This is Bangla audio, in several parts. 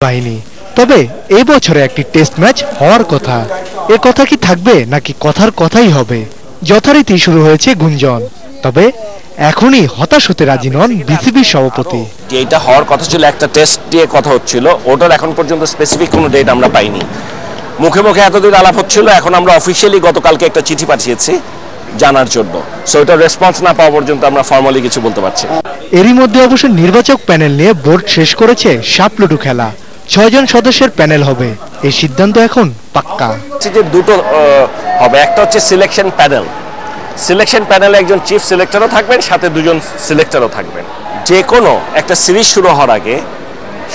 বাহিনী। তবে এই বছরে একটি টেস্ট ম্যাচ হওয়ার কথা। এ কথা কি থাকবে নাকি কথার কথাই হবে? যথারীতি শুরু হয়েছে গুঞ্জন। তবে এখনই হতাশ হতে রাজি নন বিসিবির সভাপতি। যে এটা হওয়ার কথা ছিল, একটা টেস্ট দিয়ে কথা হচ্ছিল, ওটার এখন পর্যন্ত স্পেসিফিক কোনো ডেট আমরা পাইনি। মুখে মুখে এতদিন আলাপ হচ্ছিল, এখন আমরা অফিসিয়ালি গতকালকে একটা চিঠি পাঠিয়েছি জানার জন্য। সো এটা রেসপন্স না পাওয়া পর্যন্ত আমরা ফর্মালি কিছু বলতে পারছি। এরই মধ্যে অবশ্য নির্বাচক প্যানেল নিয়ে বোর্ড শেষ করেছে সাপলুডু খেলা। 6 জন সদস্যের প্যানেল হবে, এই সিদ্ধান্ত এখন পাক্কা। যে দুটো হবে, একটা হচ্ছে সিলেকশন প্যানেল। সিলেকশন প্যানেলে একজন চিফ সিলেক্টরও থাকবেন, সাথে দুজন সিলেক্টরও থাকবেন। যে কোনো একটা সিরিজ শুরু হওয়ার আগে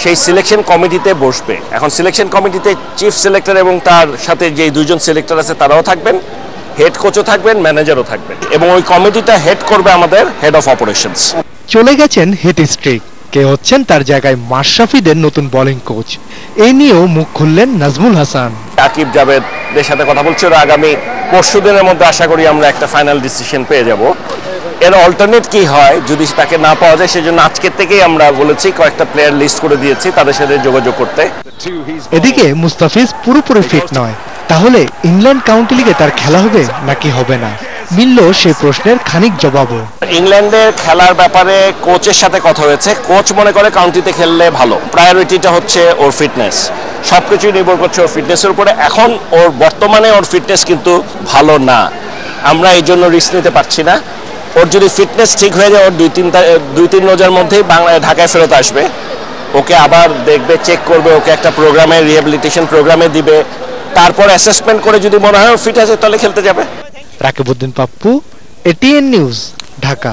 সেই সিলেকশন কমিটিতে বসবে। এখন সিলেকশন কমিটিতে চিফ সিলেক্টর এবং তার সাথে যে দুজন সিলেক্টর আছে তারাও থাকবেন, হেড কোচও থাকবেন, ম্যানেজারও থাকবেন, এবং ওই কমিটিটা হেড করবে আমাদের হেড অফ অপারেশনস। চলে গেছেন হেড স্ট্রিক, কে হচ্ছেন তার জায়গায় মাশরাফিদের নতুন বোলিং কোচ। এই নিয়েও মুখ খুললেন নাজমুল হাসান। আকিব জাভেদের সাথে কথা বলছি, ওরা আগামী পরশু দিনের মধ্যে আশা করি আমরা একটা ফাইনাল ডিসিশন পেয়ে যাব। এর অল্টারনেট কি হয় যদি তাকে না পাওয়া যায়, সেজন্য আজকের থেকেই আমরা বলেছি কয়েকটা প্লেয়ার লিস্ট করে দিয়েছি তাদের সাথে যোগাযোগ করতে। এদিকে মুস্তাফিজ পুরোপুরি ফিট নয়, তাহলে ইংল্যান্ড কাউন্টি লিগে তার খেলা হবে নাকি হবে না, মিলল সেই প্রশ্নের খানিক জবাবও। ইংল্যান্ডের খেলার ব্যাপারে কোচের সাথে কথা হয়েছে। কোচ মনে করে কাউন্টিতে খেললে ভালো, প্রায়োরিটিটা হচ্ছে ওর ফিটনেস, সবকিছুই নির্ভর করছে ওর ফিটনেসের উপরে। এখন ওর বর্তমানে ওর ফিটনেস কিন্তু ভালো না, আমরা এই জন্য রিস্ক নিতে পারছি না। ওর যদি ফিটনেস ঠিক হয়ে যায়, ওর দুই তিন রোজার মধ্যেই ঢাকায় ফেরত আসবে, ওকে আবার দেখবে, চেক করবে, ওকে একটা প্রোগ্রামে, রিহ্যাবিলিটেশন প্রোগ্রামে দিবে, তারপর অ্যাসেসমেন্ট করে যদি মনে হয় ফিট আছে তাহলে খেলতে যাবে। Rakibuddin Pappu, ATN news, Dhaka.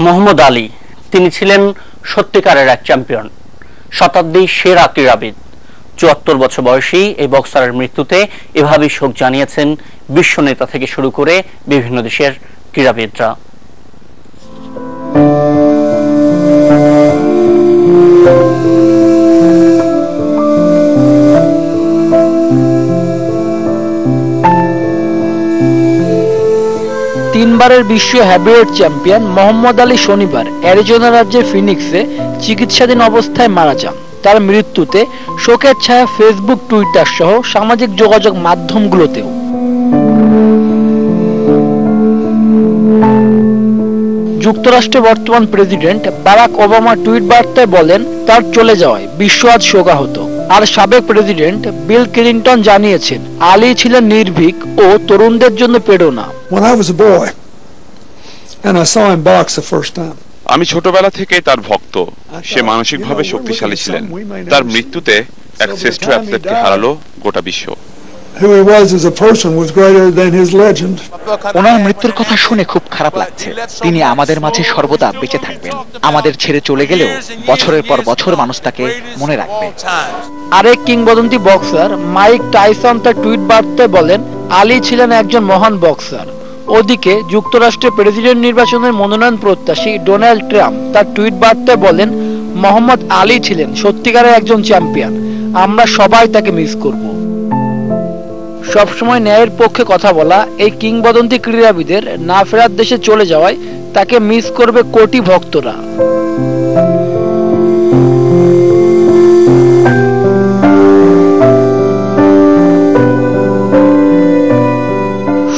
Muhammad Ali, তিনি ছিলেন সত্যিকারের এক চ্যাম্পিয়ন, শতাব্দীর সেরা ক্রীড়াবিদ। ৭৪ বছর বয়সী এই বক্সারের মৃত্যুতে এভাবেই শোক জানিয়েছেন বিশ্ব নেতা থেকে শুরু করে বিভিন্ন দেশের ক্রীড়াবিদরা। তিনবারের বিশ্ব হেভিওয়েট চ্যাম্পিয়ন মোহাম্মদ আলী শনিবার অ্যারিজোনা রাজ্যের ফিনিক্সে চিকিৎসাধীন অবস্থায় মারা যান। তার মৃত্যুতে শোকের ছায়া ফেসবুক, টুইটার সহ সামাজিক যোগাযোগ মাধ্যমগুলোতেও। যুক্তরাষ্ট্রের বর্তমান প্রেসিডেন্ট বারাক ওবামা টুইট বার্তায় বলেন, তার চলে যাওয়ায় বিশ্ব আজ শোকাহত। আর সাবেক প্রেসিডেন্ট বিল ক্লিনটন জানিয়েছেন, আলী ছিলেন নির্ভীক ও তরুণদের জন্য প্রেরণা। আমি ছোটবেলা থেকে তার ভক্ত। সে মানসিকভাবে শক্তিশালী ছিলেন। তার মৃত্যুতে এক শ্রেষ্ঠ অ্যাথলেটকে হারালো গোটা বিশ্ব। ওনার মৃত্যুর কথা শুনে খুব খারাপ লাগছে। তিনি আমাদের মাঝে সর্বদা বেঁচে থাকবেন। আমাদের ছেড়ে চলে গেলেও বছরের পর বছর মানুষ তাকে মনে রাখবে। আরেক কিংবদন্তি বক্সার মাইক টাইসন তার টুইট বার্তায় বলেন, আলী ছিলেন একজন মহান বক্সার। ওদিকে যুক্তরাষ্ট্রের প্রেসিডেন্ট নির্বাচনের মনোনয়ন প্রত্যাশী ডোনাল্ড ট্রাম্প তার টুইট বার্তায় বলেন, মোহাম্মদ আলী ছিলেন সত্যিকারের একজন চ্যাম্পিয়ন, আমরা সবাই তাকে মিস করব। সবসময় ন্যায়ের পক্ষে কথা বলা এই কিংবদন্তি ক্রীড়াবিদের না ফেরার দেশে চলে যাওয়ায় তাকে মিস করবে কোটি ভক্তরা।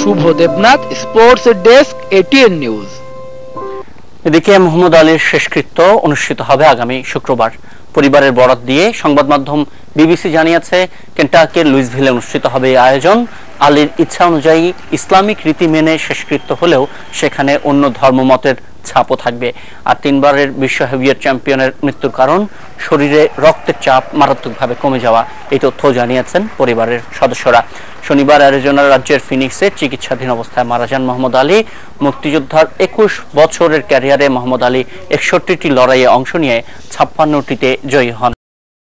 Shuvo Debnath, sports desk, ATN news. এদিকে মোহাম্মদ আলীর শেষকৃত্য অনুষ্ঠিত হবে আগামী শুক্রবার। পরিবারের বরাত দিয়ে সংবাদ মাধ্যম বিবিসি জানিয়েছে, কেন্টাকির লুইসভিলে অনুষ্ঠিত হবে এই আয়োজন। আলীর ইচ্ছা অনুযায়ী ইসলামিক রীতি মেনে শেষকৃত্য হলেও সেখানে অন্য ধর্মমতের ছাপও থাকবে। আর তিনবারের বিশ্ব হেভিওয়েট চ্যাম্পিয়নের মৃত্যুর কারণ শরীরে রক্তের চাপ মারাত্মকভাবে কমে যাওয়া, এই তথ্য জানিয়েছেন পরিবারের সদস্যরা। শনিবার অ্যারিজোনা রাজ্যের ফিনিক্সে চিকিৎসাধীন অবস্থায় মারা যান মোহাম্মদ আলী। মুক্তিযোদ্ধার 21 বছরের ক্যারিয়ারে মোহাম্মদ আলী 61টি লড়াইয়ে অংশ নিয়ে 56টিতে জয়ী হন।